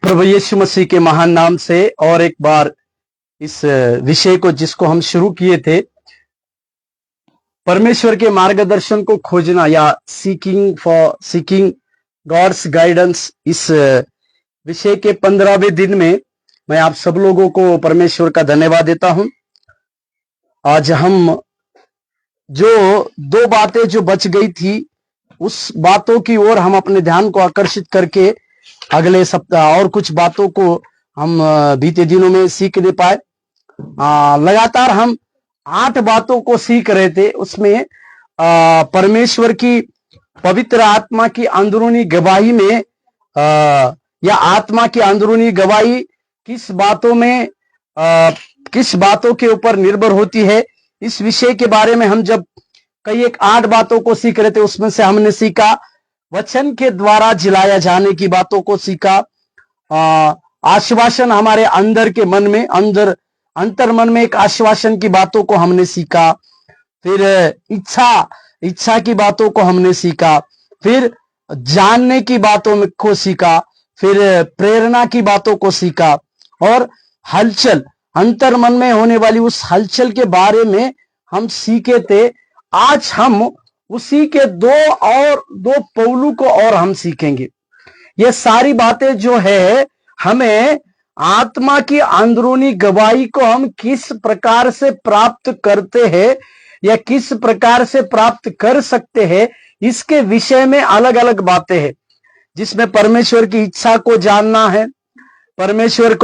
प्रभु यीशु मसीह के महान नाम से और एक बार इस विषय को जिसको हम शुरू किए थे, परमेश्वर के मार्गदर्शन को खोजना या सीकिंग गॉड्स गाइडेंस, इस विषय के 15वें दिन में मैं आप सब लोगों को परमेश्वर का धन्यवाद देता हूं। आज हम जो दो बातें जो बच गई थी, उस बातों की ओर हम अपने ध्यान को आकर्षित करके अगले सप्ताह और कुछ बातों को हम बीते दिनों में सीख नहीं पाए। लगातार हम 8 बातों को सीख रहे थे। उसमें परमेश्वर की पवित्र आत्मा की अंदरूनी गवाही में या आत्मा की अंदरूनी गवाही किस बातों में किस बातों के ऊपर निर्भर होती है, इस विषय के बारे में हम जब कई 8 बातों को सीख रहे थे, उसमें से हमने सीखा वचन के द्वारा जिलाया जाने की बातों को सीखा। आश्वासन हमारे अंदर के मन में, अंतर मन में एक आश्वासन की बातों को हमने सीखा। फिर इच्छा की बातों को हमने सीखा। फिर जानने की बातों को सीखा। फिर प्रेरणा की बातों को सीखा और हलचल, अंतर मन में होने वाली उस हलचल के बारे में हम सीखे थे। आज हम उसी के दो पहलू को और हम सीखेंगे। ये सारी बातें जो है, हमें आत्मा की अंदरूनी गवाही को हम किस प्रकार से प्राप्त करते हैं या किस प्रकार से प्राप्त कर सकते हैं, इसके विषय में अलग अलग बातें हैं। जिसमें परमेश्वर की इच्छा को जानना है, परमेश्वर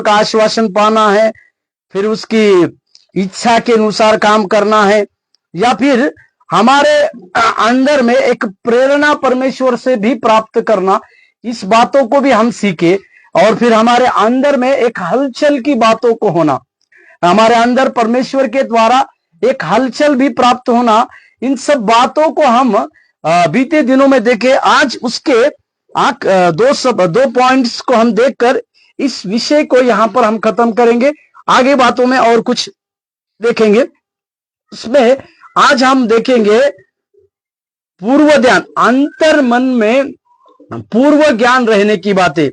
का आश्वासन पाना है, फिर उसकी इच्छा के अनुसार काम करना है, या फिर हमारे अंदर में एक प्रेरणा परमेश्वर से भी प्राप्त करना, इस बातों को भी हम सीखे। और फिर हमारे अंदर में एक हलचल की बातों को होना, हमारे अंदर परमेश्वर के द्वारा एक हलचल भी प्राप्त होना, इन सब बातों को हम बीते दिनों में देखे। आज उसके दो पॉइंट्स को हम देखकर इस विषय को यहां पर हम खत्म करेंगे। आगे बातों में और कुछ देखेंगे। उसमें आज हम देखेंगे पूर्व ध्यान, अंतर मन में पूर्व ज्ञान रहने की बातें।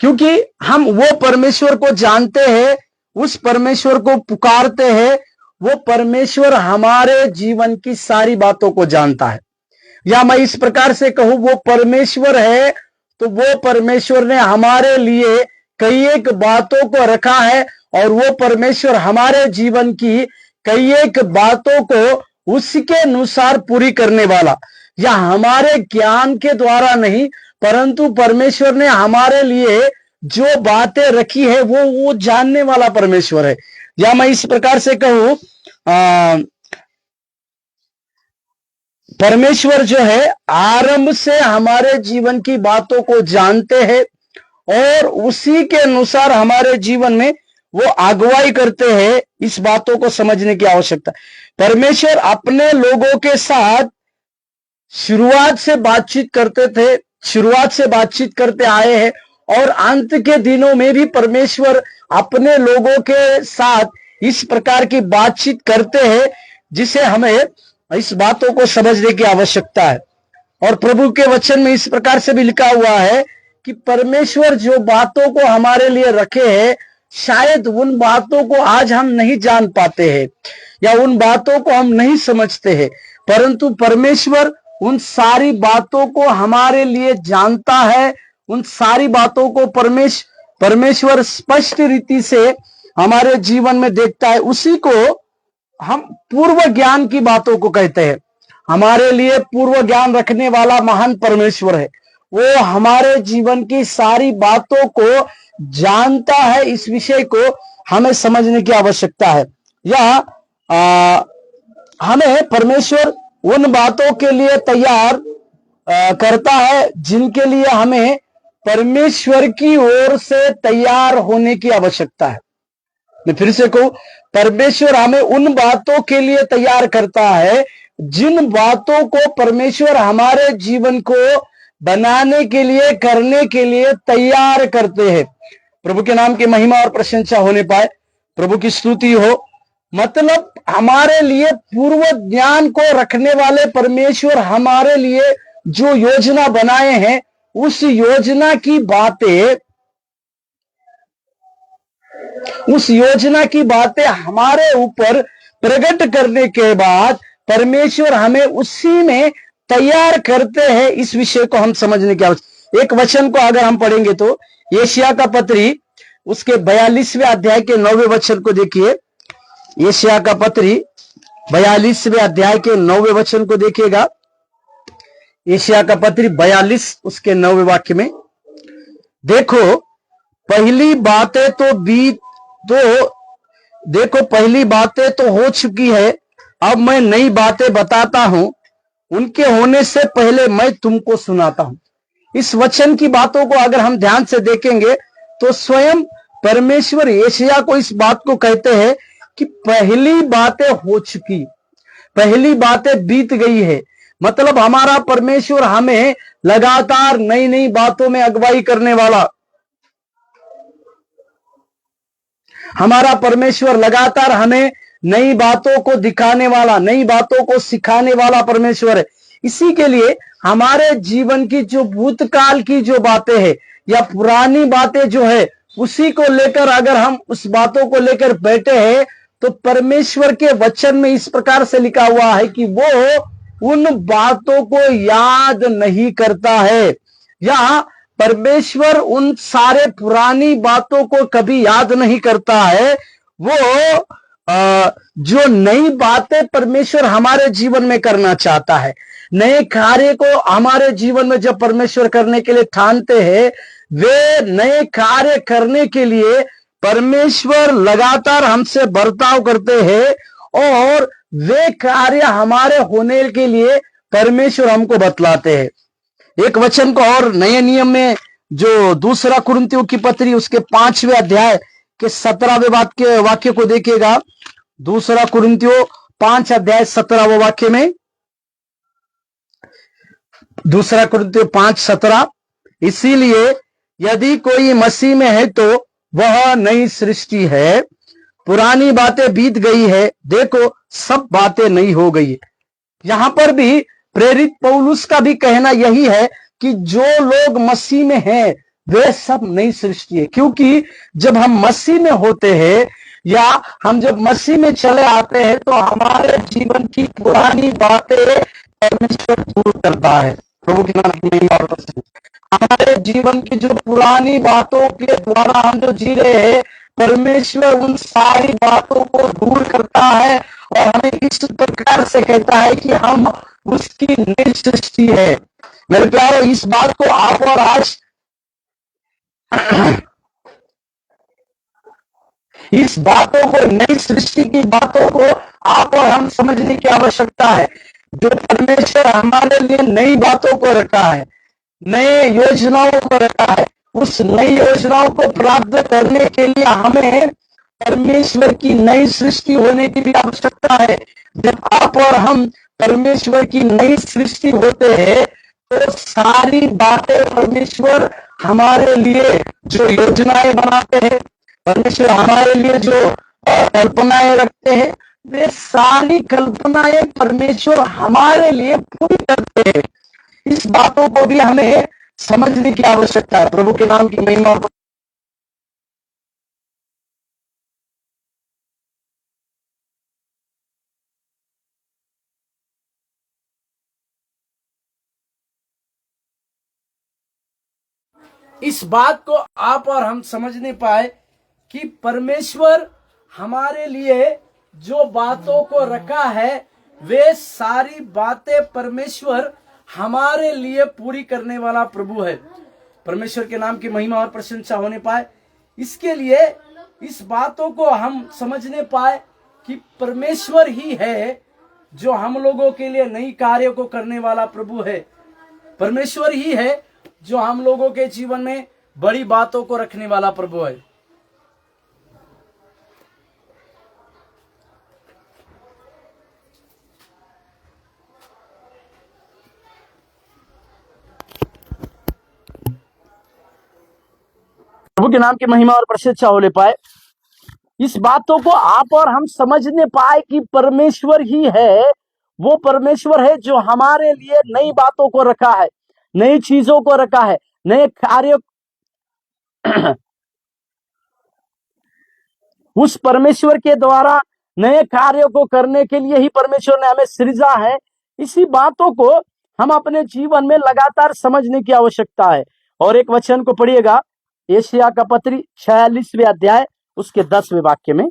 क्योंकि हम वो परमेश्वर को जानते हैं, उस परमेश्वर को पुकारते हैं, वो परमेश्वर हमारे जीवन की सारी बातों को जानता है। या मैं इस प्रकार से कहूं, वो परमेश्वर है तो वो परमेश्वर ने हमारे लिए कई एक बातों को रखा है, और वो परमेश्वर हमारे जीवन की कई एक बातों को उसके अनुसार पूरी करने वाला, या हमारे ज्ञान के द्वारा नहीं, परंतु परमेश्वर ने हमारे लिए जो बातें रखी है वो जानने वाला परमेश्वर है। या मैं इस प्रकार से कहूं, परमेश्वर जो है आरंभ से हमारे जीवन की बातों को जानते हैं और उसी के अनुसार हमारे जीवन में वो अगुवाई करते हैं। इस बातों को समझने की आवश्यकता। परमेश्वर अपने लोगों के साथ शुरुआत से बातचीत करते थे, शुरुआत से बातचीत करते आए हैं, और अंत के दिनों में भी परमेश्वर अपने लोगों के साथ इस प्रकार की बातचीत करते हैं, जिसे हमें इस बातों को समझने की आवश्यकता है। और प्रभु के वचन में इस प्रकार से भी लिखा हुआ है कि परमेश्वर जो बातों को हमारे लिए रखे हैं, शायद उन बातों को आज हम नहीं जान पाते हैं या उन बातों को हम नहीं समझते हैं, परंतु परमेश्वर उन सारी बातों को हमारे लिए जानता है। उन सारी बातों को परमेश्वर स्पष्ट रीति से हमारे जीवन में देखता है। उसी को हम पूर्व ज्ञान की बातों को कहते हैं। हमारे लिए पूर्व ज्ञान रखने वाला महान परमेश्वर है, वो हमारे जीवन की सारी बातों को जानता है। इस विषय को हमें समझने की आवश्यकता है। या हमें परमेश्वर उन बातों के लिए तैयार करता है जिनके लिए हमें परमेश्वर की ओर से तैयार होने की आवश्यकता है। मैं फिर से कहूं, परमेश्वर हमें उन बातों के लिए तैयार करता है जिन बातों को परमेश्वर हमारे जीवन को बनाने के लिए, करने के लिए तैयार करते हैं। प्रभु के नाम की महिमा और प्रशंसा होने पाए, प्रभु की स्तुति हो। मतलब हमारे लिए पूर्व ज्ञान को रखने वाले परमेश्वर हमारे लिए जो योजना बनाए हैं, उस योजना की बातें हमारे ऊपर प्रकट करने के बाद परमेश्वर हमें उसी में तैयार करते हैं। इस विषय को हम समझने की आवश्यकता। एक वचन को अगर हम पढ़ेंगे तो यशायाह का पत्री उसके 42वें अध्याय के 9वें वचन को देखिए। यशायाह का पत्री 42वें अध्याय के 9वें वचन को देखिएगा। यशायाह का पत्री 42 उसके 9वें वाक्य में देखो, पहली बातें तो हो चुकी है, अब मैं नई बातें बताता हूं, उनके होने से पहले मैं तुमको सुनाता हूं। इस वचन की बातों को अगर हम ध्यान से देखेंगे तो स्वयं परमेश्वर यशायाह को इस बात को कहते हैं कि पहली बातें हो चुकी, पहली बातें बीत गई है। मतलब हमारा परमेश्वर हमें लगातार नई नई बातों में अगुवाई करने वाला, हमारा परमेश्वर लगातार हमें नई बातों को दिखाने वाला, नई बातों को सिखाने वाला परमेश्वर है। इसी के लिए हमारे जीवन की जो भूतकाल की जो बातें हैं या पुरानी बातें जो है, उसी को लेकर अगर हम उस बातों को लेकर बैठे हैं तो परमेश्वर के वचन में इस प्रकार से लिखा हुआ है कि वो उन बातों को याद नहीं करता है, या परमेश्वर उन सारे पुरानी बातों को कभी याद नहीं करता है। वो जो नई बातें परमेश्वर हमारे जीवन में करना चाहता है, नए कार्य को हमारे जीवन में जब परमेश्वर करने के लिए ठानते हैं, वे नए कार्य करने के लिए परमेश्वर लगातार हमसे बर्ताव करते हैं और वे कार्य हमारे होने के लिए परमेश्वर हमको बतलाते हैं। एक वचन को और नए नियम में जो दूसरा कुरिन्थियों की पत्री उसके 5वें अध्याय के 17वें वाक्य को देखिएगा। दूसरा कुरिन्थियों 5 अध्याय 17वें वाक्य में, दूसरा कुरिन्थियों 5:17, इसीलिए यदि कोई मसीह में है तो वह नई सृष्टि है, पुरानी बातें बीत गई है, देखो सब बातें नई हो गई है। यहां पर भी प्रेरित पौलुस का भी कहना यही है कि जो लोग मसीह में हैं वे सब नई सृष्टि है। क्योंकि जब हम मसीह में होते हैं या हम जब मसीह में चले आते हैं तो हमारे जीवन की पुरानी बातें परमेश्वर दूर करता है। प्रभु के नाम की महिमा और प्रशंसा। हमारे जीवन की जो पुरानी बातों के द्वारा हम जो जी रहे हैं, परमेश्वर उन सारी बातों को दूर करता है और हमें इस प्रकार से कहता है कि हम उसकी नई सृष्टि है। मेरे प्यारे, इस बात को आप और आज इस बातों को, नई सृष्टि की बातों को आप और हम समझने की आवश्यकता है। जो परमेश्वर हमारे लिए नई बातों को रखा है, नए योजनाओं को रखा है, उस नई योजनाओं को प्राप्त करने के लिए हमें परमेश्वर की नई सृष्टि होने की भी आवश्यकता है। जब आप और हम परमेश्वर की नई सृष्टि होते हैं तो सारी बातें परमेश्वर हमारे लिए जो योजनाएं बनाते हैं, परमेश्वर हमारे लिए जो कल्पनाएं रखते हैं, वे सारी कल्पनाएं परमेश्वर हमारे लिए पूरी करते हैं। इस बातों को भी हमें समझने की आवश्यकता है। प्रभु के नाम की महिमा। इस बात को आप और हम समझने पाए कि परमेश्वर हमारे लिए जो बातों को रखा है, वे सारी बातें परमेश्वर हमारे लिए पूरी करने वाला प्रभु है। परमेश्वर के नाम की महिमा और प्रशंसा होने पाए, इसके लिए इस बातों को हम समझने पाए कि परमेश्वर ही है जो हम लोगों के लिए नई कार्यों को करने वाला प्रभु है। परमेश्वर ही है जो हम लोगों के जीवन में बड़ी बातों को रखने वाला प्रभु है। प्रभु के नाम की महिमा और प्रशंसा होने पाए, इस बातों को आप और हम समझने पाए कि परमेश्वर ही है, वो परमेश्वर है जो हमारे लिए नई बातों को रखा है, नई चीजों को रखा है, नए कार्य उस परमेश्वर के द्वारा नए कार्यों को करने के लिए ही परमेश्वर ने हमें सृजा है। इसी बातों को हम अपने जीवन में लगातार समझने की आवश्यकता है। और एक वचन को पढ़िएगा, यशायाह का पत्री 46वें अध्याय उसके 10वें वाक्य में।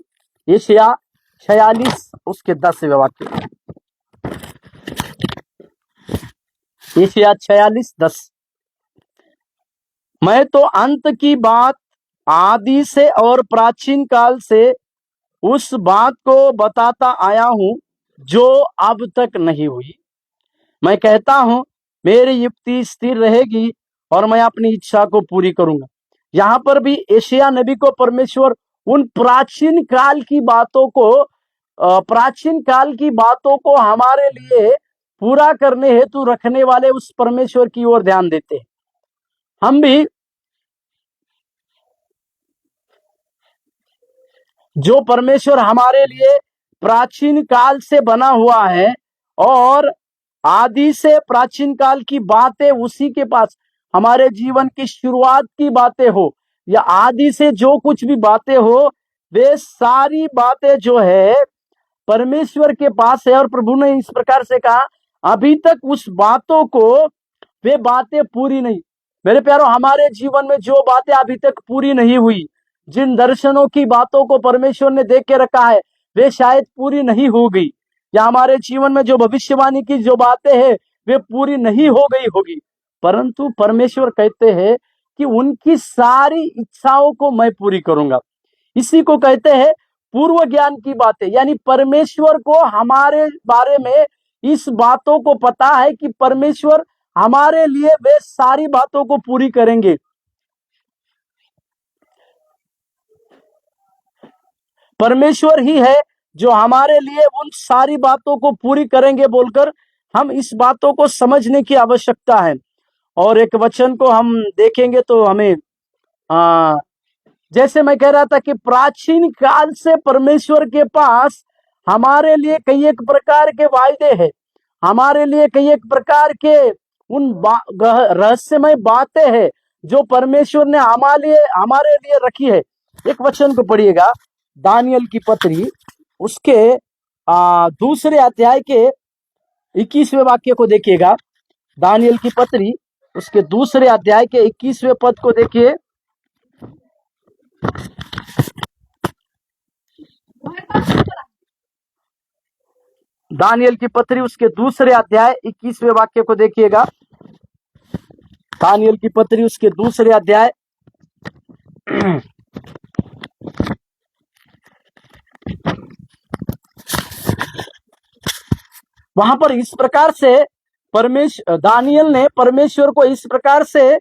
यशायाह 46 उसके 10वें वाक्य में। यशायाह 46:10। मैं तो अंत की बात आदि से और प्राचीन काल से उस बात को बताता आया हूं जो अब तक नहीं हुई। मैं कहता हूं मेरी युक्ति स्थिर रहेगी और मैं अपनी इच्छा को पूरी करूंगा। यहां पर भी यशायाह नबी को परमेश्वर उन प्राचीन काल की बातों को हमारे लिए पूरा करने हेतु रखने वाले उस परमेश्वर की ओर ध्यान देते हैं। हम भी जो परमेश्वर हमारे लिए प्राचीन काल से बना हुआ है और आदि से प्राचीन काल की बातें उसी के पास, हमारे जीवन की शुरुआत की बातें हो या आदि से जो कुछ भी बातें हो, वे सारी बातें जो है परमेश्वर के पास है। और प्रभु ने इस प्रकार से कहा, अभी तक उस बातों को वे बातें पूरी नहीं। मेरे प्यारों, हमारे जीवन में जो बातें अभी तक पूरी नहीं हुई, जिन दर्शनों की बातों को परमेश्वर ने देख के रखा है, वे शायद पूरी नहीं हो गई, या हमारे जीवन में जो भविष्यवाणी की जो बातें हैं वे पूरी नहीं हो गई होगी, परंतु परमेश्वर कहते हैं कि उनकी सारी इच्छाओं को मैं पूरी करूंगा। इसी को कहते हैं पूर्व ज्ञान की बातें, यानी परमेश्वर को हमारे बारे में इस बातों को पता है कि परमेश्वर हमारे लिए वे सारी बातों को पूरी करेंगे। परमेश्वर ही है जो हमारे लिए उन सारी बातों को पूरी करेंगे बोलकर हम इस बातों को समझने की आवश्यकता है। और एक वचन को हम देखेंगे तो हमें जैसे मैं कह रहा था कि प्राचीन काल से परमेश्वर के पास हमारे लिए कई एक प्रकार के वायदे हैं, हमारे लिए कई एक प्रकार के उन रहस्यमय बातें हैं जो परमेश्वर ने हमारे लिए रखी है। एक वचन को पढ़िएगा, दानियल की पत्री उसके दूसरे अध्याय के 21वें वाक्य को देखिएगा। दानियल की पत्री उसके दूसरे अध्याय के 21वें पद को देखिए। दानियल की पत्री उसके दूसरे अध्याय 21वें वाक्य को देखिएगा। दानियल की पत्री उसके दूसरे अध्याय वहां पर इस प्रकार से दानियल ने परमेश्वर को इस प्रकार से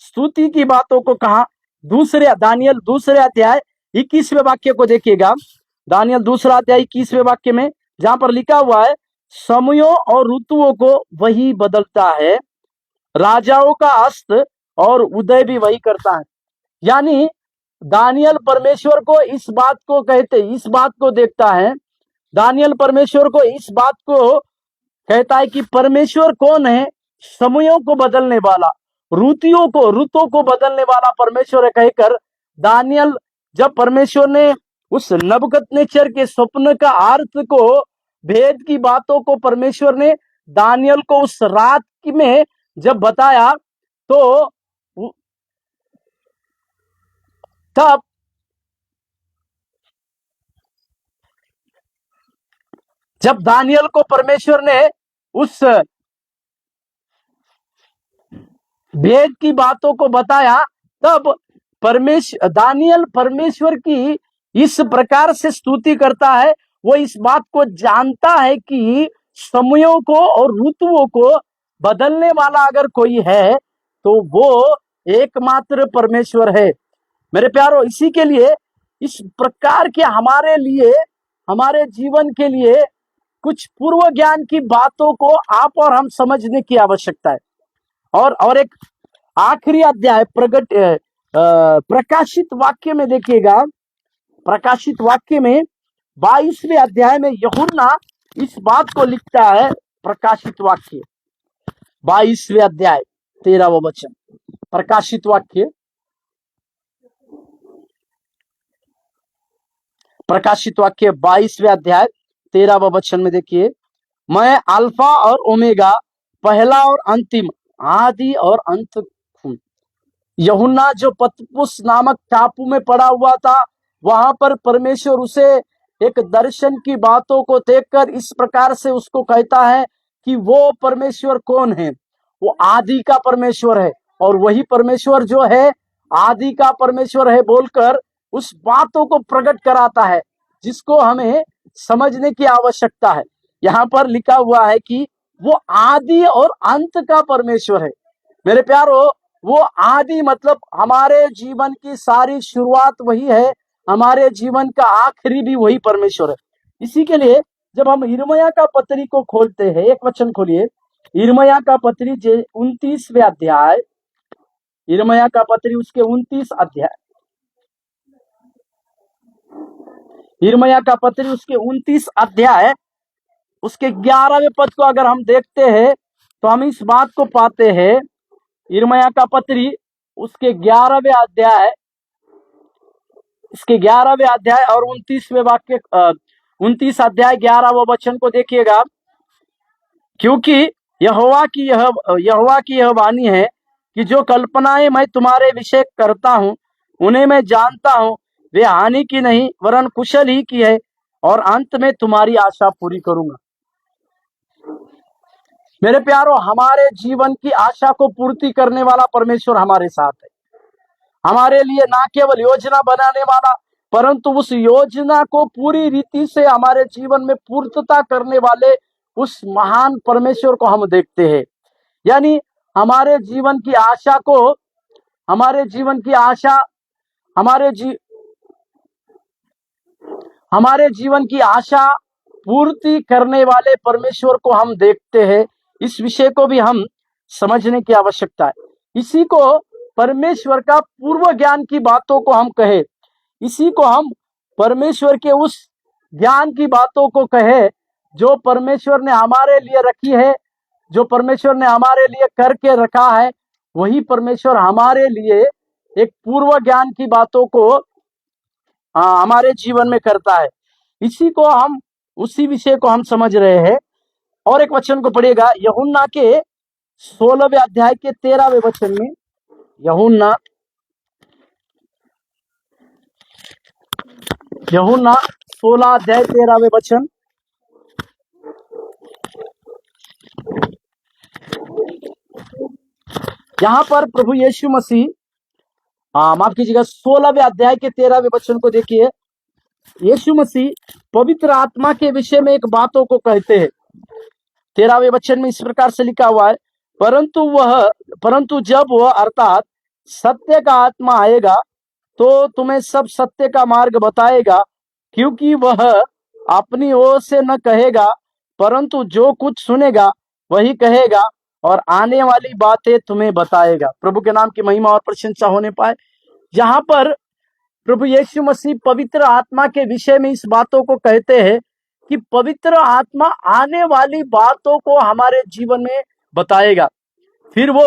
स्तुति की बातों को कहा। दानियल दूसरे अध्याय 21वें वाक्य को देखिएगा। दानियल दूसरा अध्याय 21वें वाक्य में जहां पर लिखा हुआ है, समयों और ऋतुओं को वही बदलता है, राजाओं का अस्त और उदय भी वही करता है। यानी दानियल परमेश्वर को इस बात को देखता है। दानियल परमेश्वर को इस बात को कहता है कि परमेश्वर कौन है, समयों को बदलने वाला, ऋतुओं को बदलने वाला परमेश्वर है कहकर दानियल, जब परमेश्वर ने उस नबूकदनेस्सर के स्वप्न का अर्थ को, भेद की बातों को परमेश्वर ने दानियल को उस रात में जब बताया, तो तब जब दानियल को परमेश्वर ने उस भेद की बातों को बताया, तब दानियल परमेश्वर की इस प्रकार से स्तुति करता है। वो इस बात को जानता है कि समयों को और ऋतुओं को बदलने वाला अगर कोई है तो वो एकमात्र परमेश्वर है। मेरे प्यारो, इसी के लिए इस प्रकार के हमारे लिए, हमारे जीवन के लिए कुछ पूर्व ज्ञान की बातों को आप और हम समझने की आवश्यकता है। और एक आखिरी अध्याय प्रकाशित वाक्य में देखिएगा। प्रकाशित वाक्य में 22वें अध्याय में यूहन्ना इस बात को लिखता है। प्रकाशित वाक्य 22वें अध्याय 13वां वचन, प्रकाशित वाक्य, प्रकाशित वाक्य 22वें अध्याय 13वां वचन में देखिए, मैं अल्फा और ओमेगा, पहला और अंतिम, आदि और अंत हूं। यूहन्ना जो पतमुस नामक टापू में पड़ा हुआ था, वहां पर परमेश्वर उसे एक दर्शन की बातों को देखकर इस प्रकार से उसको कहता है कि वो परमेश्वर कौन है, वो आदि का परमेश्वर है, और वही परमेश्वर जो है आदि का परमेश्वर है बोलकर उस बातों को प्रकट कराता है जिसको हमें समझने की आवश्यकता है। यहाँ पर लिखा हुआ है कि वो आदि और अंत का परमेश्वर है। मेरे प्यारो, वो आदि मतलब हमारे जीवन की सारी शुरुआत वही है, हमारे जीवन का आखिरी भी वही परमेश्वर है। इसी के लिए जब हम यिर्मयाह का पत्री को खोलते हैं, एक वचन खोलिए, यिर्मयाह का पत्री 29वें अध्याय, यिर्मयाह का पत्री उसके 29 अध्याय, यिर्मयाह का पत्री उसके 29 अध्याय उसके 11वें पद को अगर हम देखते हैं तो हम इस बात को पाते हैं। यिर्मयाह का पत्री उसके 11वें अध्याय, इसके 11वें अध्याय और 29वें वाक्य, 29 अध्याय 11वां वचन को देखिएगा, क्योंकि यहोवा की यह वाणी है कि जो कल्पनाएं मैं तुम्हारे विषय करता हूं उन्हें मैं जानता हूं, वे हानि की नहीं वरन कुशल ही की है, और अंत में तुम्हारी आशा पूरी करूंगा। मेरे प्यारो, हमारे जीवन की आशा को पूर्ति करने वाला परमेश्वर हमारे साथ है। हमारे लिए ना केवल योजना बनाने वाला, परंतु उस योजना को पूरी रीति से हमारे जीवन में पूर्तता करने वाले उस महान परमेश्वर को हम देखते हैं। यानी हमारे जीवन की आशा को, हमारे जीवन की आशा, हमारे जीवन की आशा पूर्ति करने वाले परमेश्वर को हम देखते हैं। इस विषय को भी हम समझने की आवश्यकता है। इसी को परमेश्वर का पूर्व ज्ञान की बातों को हम कहे, इसी को हम परमेश्वर के उस ज्ञान की बातों को कहे जो परमेश्वर ने हमारे लिए रखी है, जो परमेश्वर ने हमारे लिए करके रखा है। वही परमेश्वर हमारे लिए एक पूर्व ज्ञान की बातों को हमारे जीवन में करता है। उसी विषय को हम समझ रहे हैं। और एक वचन को पढ़िएगा, यूहन्ना के 16वें अध्याय के 13वें वचन में, यूहन्ना 16 अध्याय 13वें वचन, यहां पर प्रभु यीशु मसीह, माफ कीजिएगा, 16वें अध्याय के 13वें वचन को देखिए। यीशु मसीह पवित्र आत्मा के विषय में एक बातों को कहते हैं। 13वें वचन में इस प्रकार से लिखा हुआ है, परंतु जब वह अर्थात सत्य का आत्मा आएगा तो तुम्हें सब सत्य का मार्ग बताएगा, क्योंकि वह अपनी ओर से न कहेगा, परंतु जो कुछ सुनेगा वही कहेगा और आने वाली बातें तुम्हें बताएगा। प्रभु के नाम की महिमा और प्रशंसा होने पाए। यहाँ पर प्रभु यीशु मसीह पवित्र आत्मा के विषय में इस बातों को कहते हैं कि पवित्र आत्मा आने वाली बातों को हमारे जीवन में बताएगा। फिर वो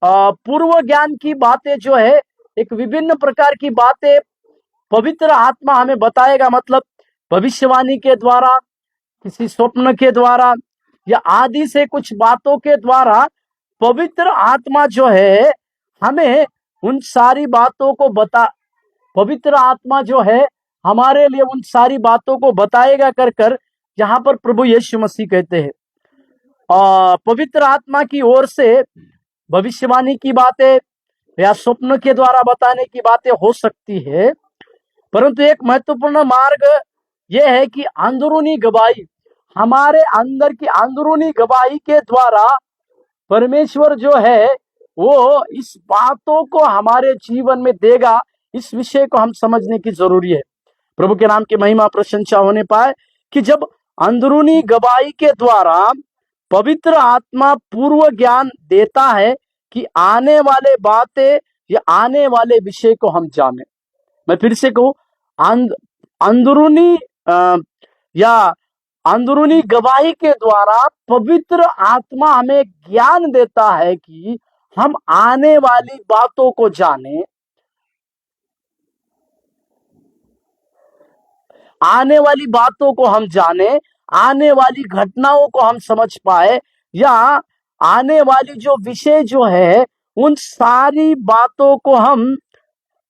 पूर्व ज्ञान की बातें जो है, एक विभिन्न प्रकार की बातें पवित्र आत्मा हमें बताएगा, मतलब भविष्यवाणी के द्वारा, किसी स्वप्न के द्वारा, या आदि से कुछ बातों के द्वारा पवित्र आत्मा जो है हमें उन सारी बातों को पवित्र आत्मा जो है हमारे लिए उन सारी बातों को बताएगा कर यहाँ पर प्रभु यीशु मसीह कहते हैं। पवित्र आत्मा की ओर से भविष्यवाणी की बातें या स्वप्न के द्वारा बताने की बातें हो सकती है, परंतु एक महत्वपूर्ण मार्ग यह है कि अंदरूनी गवाही, हमारे अंदर की अंदरूनी गवाही के द्वारा परमेश्वर जो है वो इस बातों को हमारे जीवन में देगा। इस विषय को हम समझने की जरूरी है। प्रभु के नाम की महिमा प्रशंसा होने पाए कि जब अंदरूनी गवाही के द्वारा पवित्र आत्मा पूर्व ज्ञान देता है कि आने वाले बातें या आने वाले विषय को हम जाने। मैं फिर से कहूं, अंदरूनी गवाही के द्वारा पवित्र आत्मा हमें ज्ञान देता है कि हम आने वाली बातों को जाने, आने वाली बातों को हम जाने, आने वाली घटनाओं को हम समझ पाए, या आने वाली जो विषय जो है उन सारी बातों को हम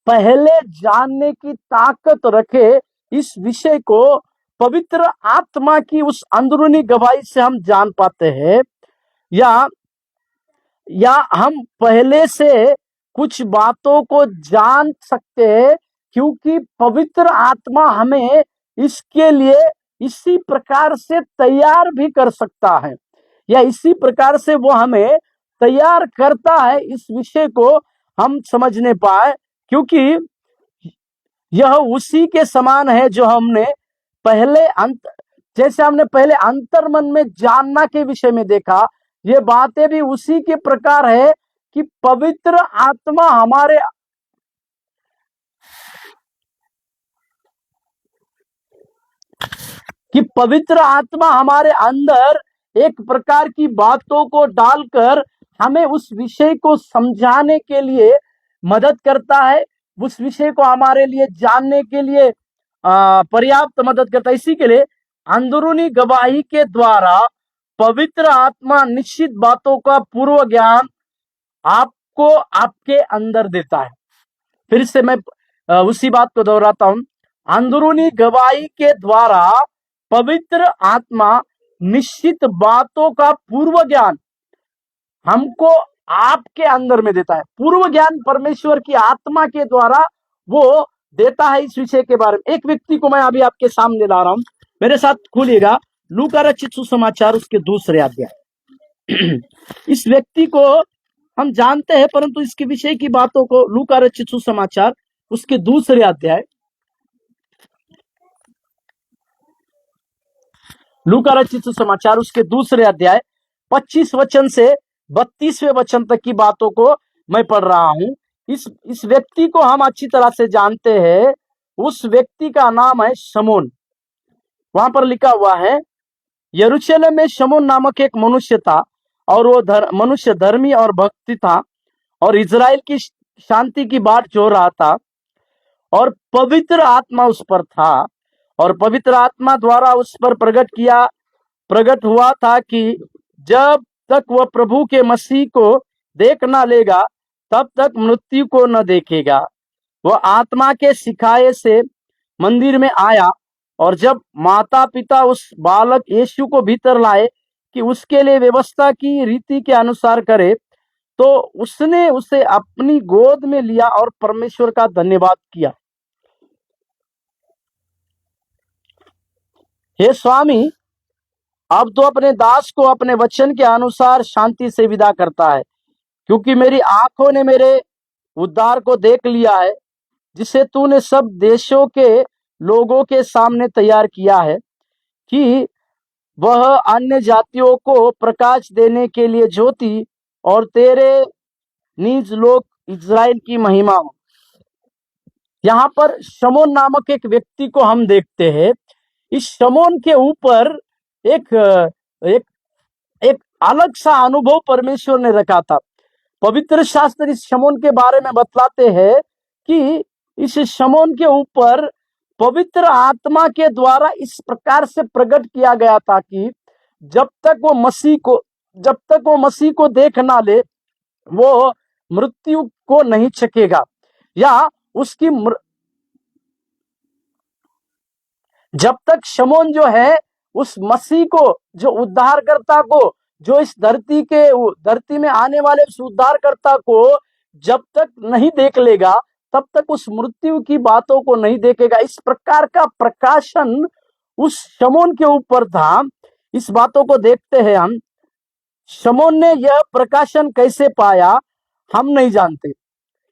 पहले जानने की ताकत रखे, इस विषय को पवित्र आत्मा की उस अंदरूनी गवाही से हम जान पाते हैं। या हम पहले से कुछ बातों को जान सकते हैं, क्योंकि पवित्र आत्मा हमें इसके लिए इसी प्रकार से तैयार भी कर सकता है, या इसी प्रकार से वो हमें तैयार करता है इस विषय को हम समझने पाए, क्योंकि यह उसी के समान है जो हमने जैसे हमने पहले अंतर्मन में जानना के विषय में देखा, ये बातें भी उसी के प्रकार है कि पवित्र आत्मा हमारे अंदर एक प्रकार की बातों को डालकर हमें उस विषय को समझाने के लिए मदद करता है, उस विषय को हमारे लिए जानने के लिए पर्याप्त मदद करता है। इसी के लिए अंदरूनी गवाही के द्वारा पवित्र आत्मा निश्चित बातों का पूर्व ज्ञान आपको आपके अंदर देता है। फिर से मैं उसी बात को दोहराता हूं, अंदरूनी गवाही के द्वारा पवित्र आत्मा निश्चित बातों का पूर्व ज्ञान हमको आपके अंदर में देता है। पूर्व ज्ञान परमेश्वर की आत्मा के द्वारा वो देता है इस विषय के बारे में। एक व्यक्ति को मैं अभी आपके सामने ला रहा हूं, मेरे साथ खोलिएगा लूका रचित सुसमाचार उसके 2 अध्याय। इस व्यक्ति को हम जानते हैं, परंतु इसके विषय की बातों को लूका रचित सुसमाचार उसके 2 अध्याय, लूका रचित सुसमाचार उसके 2 अध्याय 25 वचन से 32वें वचन तक की बातों को मैं पढ़ रहा हूं। इस व्यक्ति को हम अच्छी तरह से जानते हैं। उस व्यक्ति का नाम है शमौन। वहां पर लिखा हुआ है, यरूशलेम में शमौन नामक एक मनुष्य था, और वो मनुष्य धर्मी और भक्ति था, और इजराइल की शांति की बाट जोह रहा था, और पवित्र आत्मा उस पर था, और पवित्र आत्मा द्वारा उस पर प्रकट हुआ था कि जब तक वह प्रभु के मसीह को देख ना लेगा तब तक मृत्यु को न देखेगा। वह आत्मा के सिखाए से मंदिर में आया, और जब माता पिता उस बालक यीशु को भीतर लाए कि उसके लिए व्यवस्था की रीति के अनुसार करे, तो उसने उसे अपनी गोद में लिया और परमेश्वर का धन्यवाद किया। हे स्वामी, अब तो अपने दास को अपने वचन के अनुसार शांति से विदा करता है, क्योंकि मेरी आंखों ने मेरे उद्धार को देख लिया है, जिसे तूने सब देशों के लोगों के सामने तैयार किया है, कि वह अन्य जातियों को प्रकाश देने के लिए ज्योति और तेरे निज लोग इज़राइल की महिमा हो। यहाँ पर शमौन नामक एक व्यक्ति को हम देखते हैं। इस शमौन के ऊपर एक एक एक अलग सा अनुभव परमेश्वर ने रखा था। पवित्र शास्त्र इस शमौन के बारे में बतलाते हैं कि इस शमौन के ऊपर पवित्र आत्मा के द्वारा इस प्रकार से प्रकट किया गया था कि जब तक वो मसीह को देख ना ले वो मृत्यु को नहीं चखेगा, या उसकी जब तक शमौन जो है उस मसीह को, जो उद्धारकर्ता को, जो इस धरती में आने वाले उस उद्धारकर्ता को जब तक नहीं देख लेगा तब तक उस मृत्यु की बातों को नहीं देखेगा। इस प्रकार का प्रकाशन उस शमौन के ऊपर था। इस बातों को देखते हैं हम। शमौन ने यह प्रकाशन कैसे पाया हम नहीं जानते।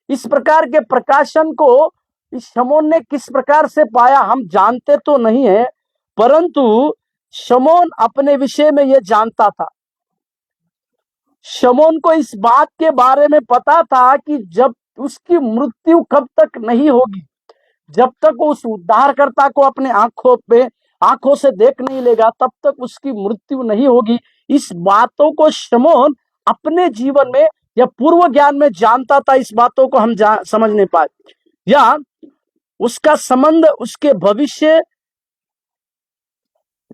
इस प्रकार के प्रकाशन को इस शमौन ने किस प्रकार से पाया हम जानते तो नहीं है, परंतु शमौन अपने विषय में यह जानता था। शमौन को इस बात के बारे में पता था कि जब उसकी मृत्यु कब तक नहीं होगी, जब तक वो उस उद्धारकर्ता को अपने आंखों से देख नहीं लेगा तब तक उसकी मृत्यु नहीं होगी। इस बातों को शमौन अपने जीवन में या पूर्व ज्ञान में जानता था, इस बातों को हम समझ नहीं पाए, या उसका संबंध उसके भविष्य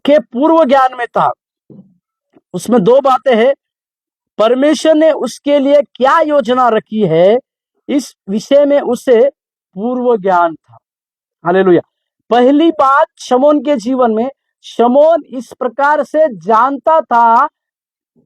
के पूर्व ज्ञान में था। उसमें दो बातें हैं, परमेश्वर ने उसके लिए क्या योजना रखी है, इस विषय में उसे पूर्व ज्ञान था। हालेलुया। पहली बात, शमौन के जीवन में शमौन इस प्रकार से जानता था,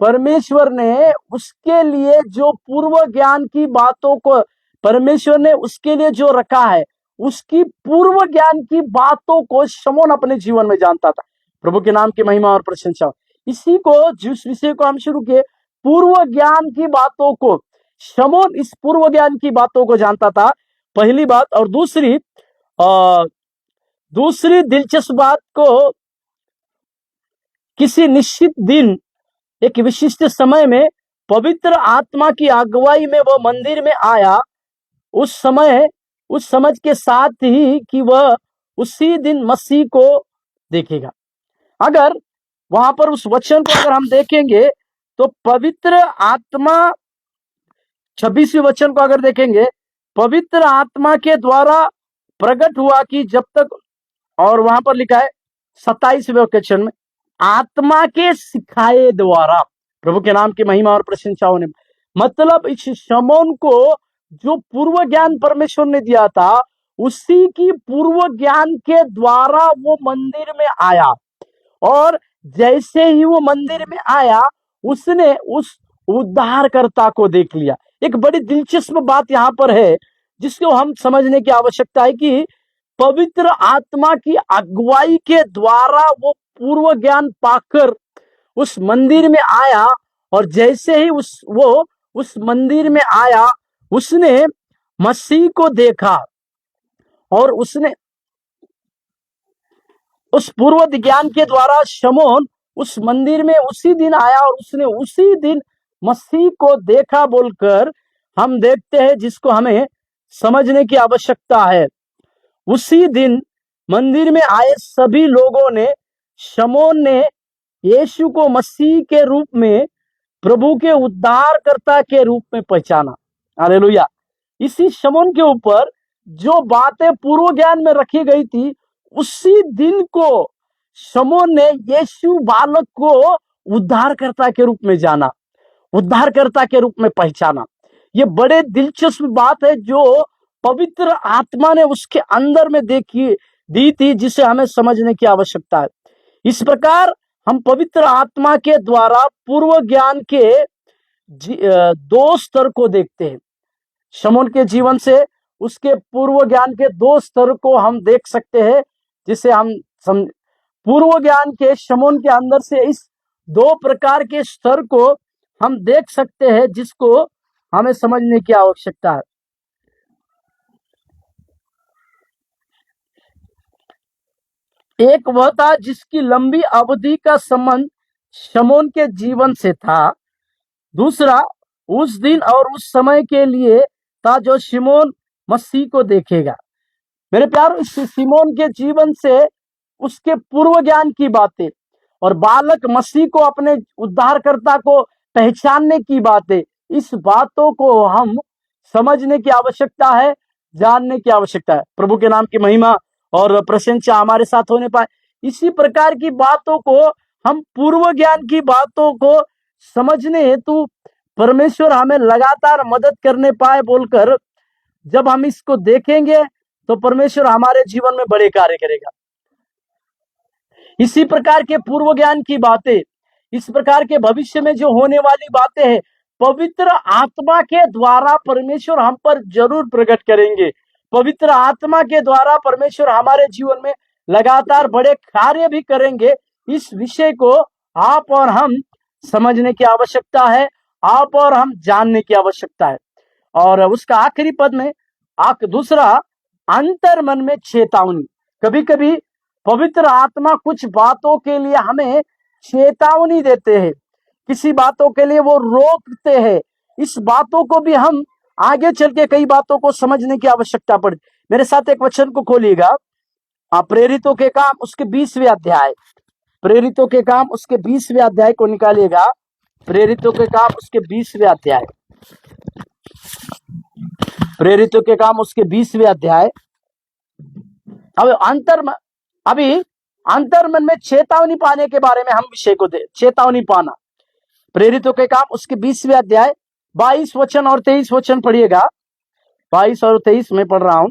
परमेश्वर ने उसके लिए जो पूर्व ज्ञान की बातों को परमेश्वर ने उसके लिए जो रखा है, उसकी पूर्व ज्ञान की बातों को शमौन अपने जीवन में जानता था। प्रभु के नाम की महिमा और प्रशंसा। इसी को, जिस विषय को हम शुरू किए, पूर्व ज्ञान की बातों को, शमौन इस पूर्व ज्ञान की बातों को जानता था, पहली बात। और दूसरी दिलचस्प बात को, किसी निश्चित दिन, एक विशिष्ट समय में पवित्र आत्मा की अगुवाई में वह मंदिर में आया, उस समझ के साथ ही कि वह उसी दिन मसीह को देखेगा। अगर वहां पर उस वचन को अगर हम देखेंगे तो पवित्र आत्मा, 26वें वचन को अगर देखेंगे, पवित्र आत्मा के द्वारा प्रकट हुआ कि जब तक, और वहां पर लिखा है 27वें वचन में, आत्मा के सिखाए द्वारा। प्रभु के नाम की महिमा और प्रशंसा होने, मतलब इस शमौन को जो पूर्व ज्ञान परमेश्वर ने दिया था, उसी की पूर्व ज्ञान के द्वारा वो मंदिर में आया, और जैसे ही वो मंदिर में आया, उसने उस उद्धारकर्ता को देख लिया। एक बड़ी दिलचस्प बात यहां पर है, जिसको हम समझने की आवश्यकता है कि पवित्र आत्मा की अगुवाई के द्वारा वो पूर्व ज्ञान पाकर उस मंदिर में आया, और जैसे ही वो उस मंदिर में आया, उसने मसीह को देखा, और उसने उस पूर्व ज्ञान के द्वारा शमौन उस मंदिर में उसी दिन आया, और उसने उसी दिन मसीह को देखा बोलकर हम देखते हैं, जिसको हमें समझने की आवश्यकता है। उसी दिन मंदिर में आए सभी लोगों ने, शमौन ने यीशु को मसीह के रूप में, प्रभु के उद्धारकर्ता के रूप में पहचाना। हालेलुया। इसी शमौन के ऊपर जो बातें पूर्व ज्ञान में रखी गई थी, उसी दिन को शमौन ने यीशु बालक को उद्धारकर्ता के रूप में जाना, उद्धारकर्ता के रूप में पहचाना। ये बड़े दिलचस्प बात है जो पवित्र आत्मा ने उसके अंदर में दी थी, जिसे हमें समझने की आवश्यकता है। इस प्रकार हम पवित्र आत्मा के द्वारा पूर्व ज्ञान के दो स्तर को देखते हैं। शमौन के जीवन से उसके पूर्व ज्ञान के दो स्तर को हम देख सकते हैं, जिसे हम पूर्व ज्ञान के शमौन के अंदर से इस दो प्रकार के स्तर को हम देख सकते हैं, जिसको हमें समझने की आवश्यकता है। एक वह था जिसकी लंबी अवधि का संबंध शमौन के जीवन से था। दूसरा उस दिन और उस समय के लिए था जो शिमोन मसीह को देखेगा। मेरे प्यार, इस शिमोन के जीवन से उसके पूर्व ज्ञान की बातें और बालक मसीह को अपने उद्धारकर्ता को पहचानने की बातें, इस बातों को हम समझने की आवश्यकता है, जानने की आवश्यकता है। प्रभु के नाम की महिमा और प्रशंसा हमारे साथ होने पाए। इसी प्रकार की बातों को हम पूर्व ज्ञान की बातों को समझने हेतु परमेश्वर हमें लगातार मदद करने पाए बोलकर जब हम इसको देखेंगे तो परमेश्वर हमारे जीवन में बड़े कार्य करेगा। इसी प्रकार के पूर्व ज्ञान की बातें, इस प्रकार के भविष्य में जो होने वाली बातें हैं, पवित्र आत्मा के द्वारा परमेश्वर हम पर जरूर प्रकट करेंगे। पवित्र आत्मा के द्वारा परमेश्वर हमारे जीवन में लगातार बड़े कार्य भी करेंगे। इस विषय को आप और हम समझने की आवश्यकता है, आप और हम जानने की आवश्यकता है। और उसका आखिरी पद में दूसरा, अंतर मन में चेतावनी। कभी कभी पवित्र आत्मा कुछ बातों के लिए हमें चेतावनी देते हैं, किसी बातों के लिए वो रोकते हैं। इस बातों को भी हम आगे चल के कई बातों को समझने की आवश्यकता पड़ती। मेरे साथ एक वचन को खोलिएगा, प्रेरितों के काम उसके 20वें अध्याय, प्रेरितों के काम उसके 20वें अध्याय को निकालिएगा। प्रेरितों के काम उसके 20वें अध्याय, प्रेरितों के काम उसके 20वें अध्याय। अभी अंतर्मन में चेतावनी पाने के बारे में हम विषय को दे, चेतावनी पाना। प्रेरितों के काम उसके 20वें अध्याय 22 वचन और 23 वचन पढ़िएगा। 22 और 23 में पढ़ रहा हूं।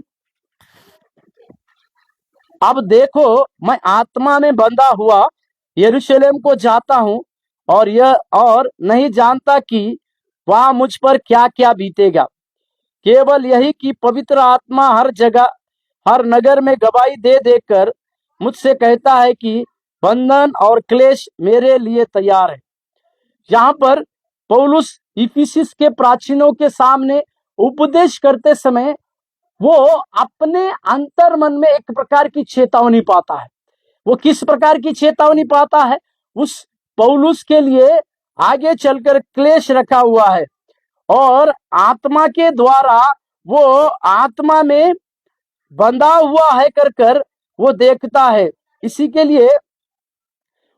अब देखो, मैं आत्मा में बंधा हुआ यरूशलेम को जाता हूं और नहीं जानता कि वहां मुझ पर क्या क्या बीतेगा। केवल यही कि पवित्र आत्मा हर जगह, हर नगर में गवाही दे देकर मुझसे कहता है कि बंधन और क्लेश मेरे लिए तैयार है। यहाँ पर पौलुस इफिसुस के प्राचीनों के सामने उपदेश करते समय वो अपने अंतर मन में एक प्रकार की चेतावनी पाता है। वो किस प्रकार की चेतावनी पाता है? उस पौलुस के लिए आगे चलकर क्लेश रखा हुआ है और आत्मा के द्वारा वो आत्मा में बंधा हुआ है कर वो देखता है। इसी के लिए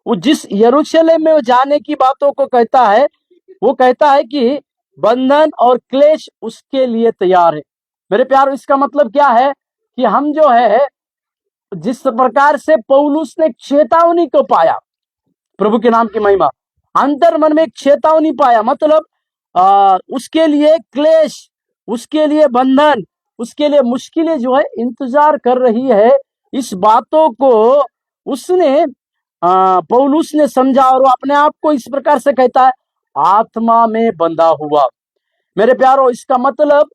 वो जिस यरूशलेम में वो जाने की बातों को कहता है, वो कहता है कि बंधन और क्लेश उसके लिए तैयार है। मेरे प्यारो, इसका मतलब क्या है कि हम जो है, जिस प्रकार से पौलुस ने चेतावनी को पाया, प्रभु के नाम की महिमा, अंतर मन में एक चेतावनी पाया, मतलब उसके लिए क्लेश, उसके लिए बंधन, उसके लिए मुश्किलें जो है इंतजार कर रही है। इस बातों को उसने पौलुस ने समझा और वो अपने आप को इस प्रकार से कहता है, आत्मा में बंधा हुआ। मेरे प्यारो, इसका मतलब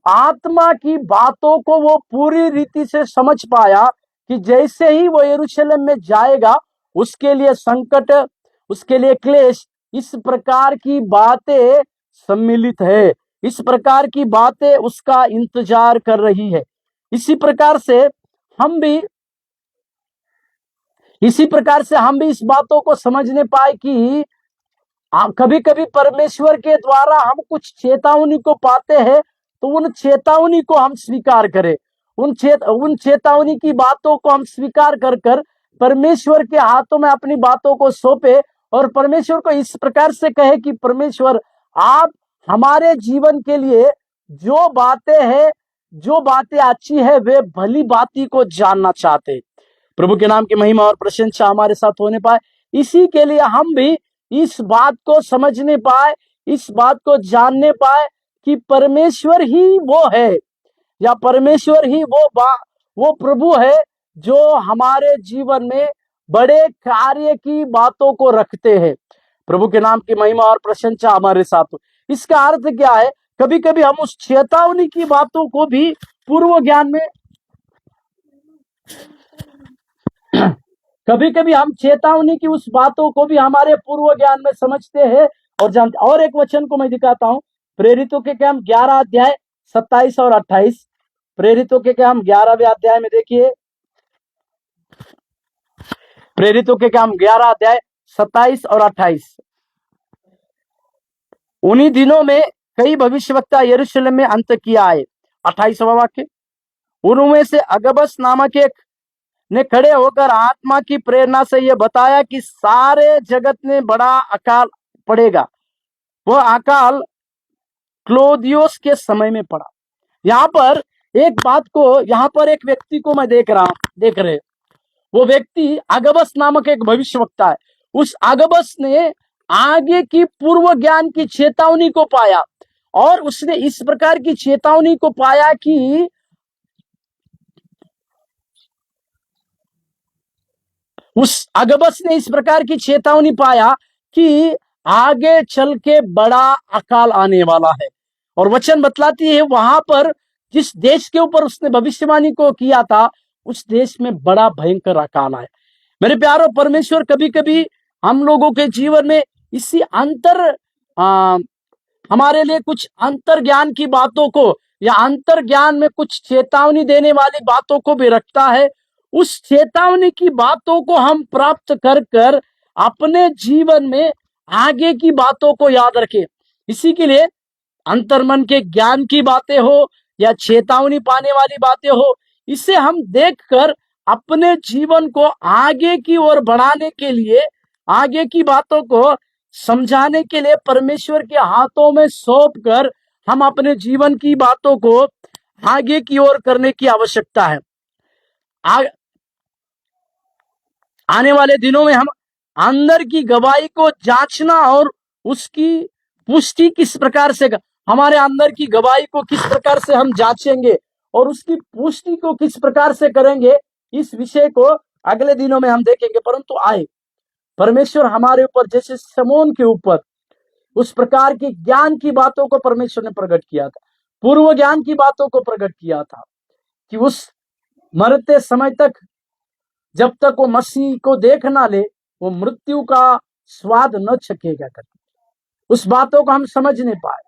आत्मा की बातों को वो पूरी रीति से समझ पाया कि जैसे ही वो यरूशलेम में जाएगा, उसके लिए संकट, उसके लिए क्लेश, इस प्रकार की बातें सम्मिलित है, इस प्रकार की बातें उसका इंतजार कर रही है। इसी प्रकार से हम भी इस बातों को समझने पाए कि कभी कभी परमेश्वर के द्वारा हम कुछ चेतावनी को पाते हैं, तो उन चेतावनी को हम स्वीकार करें, उन चेतावनी की बातों को हम स्वीकार कर परमेश्वर के हाथों में अपनी बातों को सौंपे और परमेश्वर को इस प्रकार से कहे कि परमेश्वर, आप हमारे जीवन के लिए जो बातें हैं, जो बातें अच्छी है, वे भली बाती को जानना चाहते। प्रभु के नाम की महिमा और प्रशंसा हमारे साथ होने पाए। इसी के लिए हम भी इस बात को समझने पाए, इस बात को जानने पाए कि परमेश्वर ही वो है, या परमेश्वर ही वो प्रभु है जो हमारे जीवन में बड़े कार्य की बातों को रखते हैं। प्रभु के नाम की महिमा और प्रशंसा हमारे साथ हो। इसका अर्थ क्या है? कभी कभी हम उस चेतावनी की बातों को भी पूर्व ज्ञान में कभी कभी हम चेतावनी की उस बातों को भी हमारे पूर्व ज्ञान में समझते हैं और जानते। और एक वचन को मैं दिखाता हूं, प्रेरितों के काम 11 अध्याय 27 और 28। प्रेरितों के काम 11वें अध्याय में देखिए, प्रेरितों के काम 11 अध्याय 27 और 28। उन्हीं दिनों में कई भविष्यवक्ता यरूशलेम में अंत किया आए। 28वां वाक्य, उनमें से अगबस नामक एक ने खड़े होकर आत्मा की प्रेरणा से यह बताया कि सारे जगत में बड़ा अकाल पड़ेगा। वह अकाल क्लोदियोस के समय में पड़ा। यहाँ पर एक बात को, यहाँ पर एक व्यक्ति को मैं देख रहे, वो व्यक्ति अगबस नामक एक भविष्यवक्ता है। उस अगबस ने आगे की पूर्व ज्ञान की चेतावनी को पाया और उसने इस प्रकार की चेतावनी को पाया कि उस अगबस ने इस प्रकार की चेतावनी पाया कि आगे चल के बड़ा अकाल आने वाला है। और वचन बतलाती है वहां पर जिस देश के ऊपर उसने भविष्यवाणी को किया था, उस देश में बड़ा भयंकर अकाल आए। मेरे प्यारो, परमेश्वर कभी कभी हम लोगों के जीवन में इसी हमारे लिए कुछ अंतर ज्ञान की बातों को या अंतर ज्ञान में कुछ चेतावनी देने वाली बातों को भी रखता है। उस चेतावनी की बातों को हम प्राप्त कर अपने जीवन में आगे की बातों को याद रखें। इसी के लिए अंतर्मन के ज्ञान की बातें हो या चेतावनी पाने वाली बातें हो, इसे हम देखकर अपने जीवन को आगे की ओर बढ़ाने के लिए, आगे की बातों को समझाने के लिए परमेश्वर के हाथों में सौंप कर हम अपने जीवन की बातों को आगे की ओर करने की आवश्यकता है। आने वाले दिनों में हम अंदर की गवाही को जांचना और उसकी पुष्टि किस प्रकार से, हमारे अंदर की गवाही को किस प्रकार से हम जांचेंगे और उसकी पुष्टि को किस प्रकार से करेंगे, इस विषय को अगले दिनों में हम देखेंगे। परंतु आए परमेश्वर हमारे ऊपर जैसे शमौन के ऊपर उस प्रकार की ज्ञान की बातों को परमेश्वर ने प्रकट किया था, पूर्व ज्ञान की बातों को प्रकट किया था कि उस मरते समय तक जब तक वो मसीह को देख ना ले वो मृत्यु का स्वाद न चखेगा करके उस बातों को हम समझ नहीं पाए।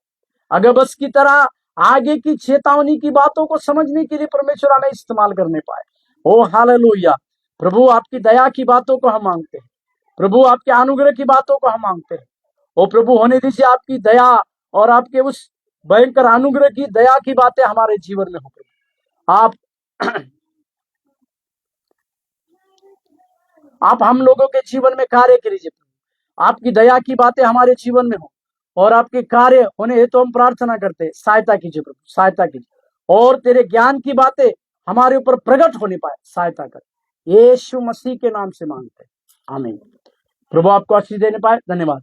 अगर बस की तरह आगे की चेतावनी की बातों को समझने के लिए परमेश्वर हमें इस्तेमाल करने पाए। ओ हालेलुया। प्रभु आपकी दया की बातों को हम मांगते हैं, प्रभु आपके अनुग्रह की बातों को हम मांगते हैं। ओ प्रभु होने दीजिए आपकी दया और आपके उस भयंकर अनुग्रह की दया की बातें हमारे जीवन में हो। आप हम लोगों के जीवन में कार्य कीजिए, आपकी दया की बातें हमारे जीवन में हो और आपके कार्य होने हेतु हम प्रार्थना करते हैं। सहायता कीजिए प्रभु, सहायता कीजिए और तेरे ज्ञान की बातें हमारे ऊपर प्रकट होने पाए, सहायता कर। यीशु मसीह के नाम से मांगते हैं, आमीन। प्रभु आपको आशीष देने पाए। धन्यवाद।